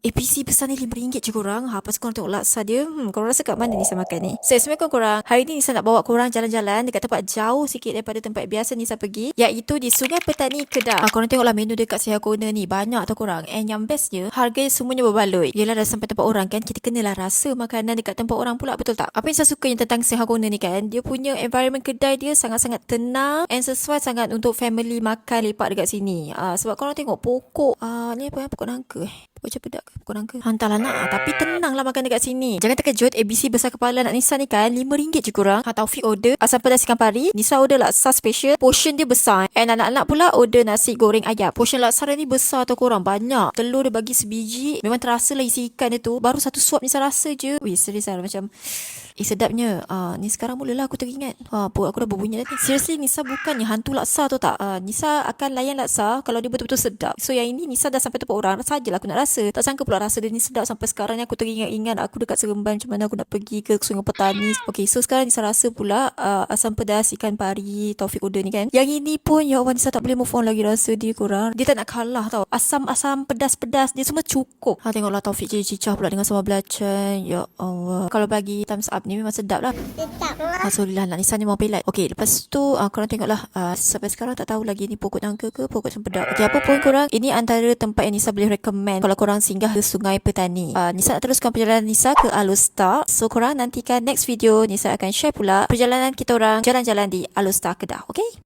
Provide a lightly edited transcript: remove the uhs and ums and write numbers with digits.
APC besar ni RM5 je korang. Lepas korang tengok laksa dia. Korang rasa kat mana Nisa makan ni? So, Assalamualaikum korang. Hari ni Nisa nak bawa korang jalan-jalan dekat tempat jauh sikit daripada tempat biasa Nisa pergi. Iaitu di Sungai Petani Kedah. Korang tengoklah menu dekat Seha Corner ni. Banyak tau korang. And yang bestnya, harga semuanya berbaloi. Yelah dah sampai tempat orang kan, kita kenalah rasa makanan dekat tempat orang pula, betul tak? Apa yang saya suka yang tentang Seha Corner ni kan, dia punya environment kedai dia sangat-sangat tenang and sesuai sangat untuk family makan lepak dekat sini. Sebab korang tengok pokok, ni apa, pokok nangka pokok cempedak ke? Pokok nangka. Hantarlah nak. Tapi tenanglah makan dekat sini. Jangan terkejut, ABC besar kepala nak Nisa ni kan RM5 je kurang. Taufik order asam pedas ikan pari. Nisa order laksa special. Portion dia besar. And anak-anak pula order nasi goreng ayam. Portion laksa dia ni besar tau korang. Banyak. Telur dia bagi sebiji. Memang terasa lah isi ikan dia tu. Baru satu suap Nisa rasa je. Wih, serius lah macam... sedapnya. Ni sekarang mulalah aku teringat. Perut aku dah berbunyi dah ni. Seriously, Nisa bukannya hantu laksa tu tak. Nisa akan layan laksa kalau dia betul-betul sedap. So yang ini Nisa dah sampai tempat orang. Sajalah aku nak rasa. Tak sangka pula rasa dia ni sedap. Sampai sekarang ni aku teringat-ingat aku dekat Seremban macam mana aku nak pergi ke Sungai Petani. Okay, so sekarang Nisa rasa pula asam pedas ikan pari Taufik order ni kan. Yang ini pun ya Allah, Nisa tak boleh move on lagi rasa dia korang. Dia tak nak kalah tau. Asam-asam pedas-pedas dia semua cukup. Tengoklah Taufik je cicah pula dengan sambal belacan. Ya Allah. Kalau bagi thumbs up ni memang sedap lah. Sedap lah. Alhamdulillah nak Nisa ni mau pelat. Okay, lepas tu korang tengoklah sampai sekarang tak tahu lagi ni pokok nangka ke pokok cempedak. Okay, apa pun korang, ini antara tempat yang Nisa boleh recommend kalau korang singgah ke Sungai Petani. Nisa nak teruskan perjalanan Nisa ke Alustar. So korang nantikan next video Nisa akan share pula perjalanan kita orang jalan-jalan di Alustar Kedah. Okay?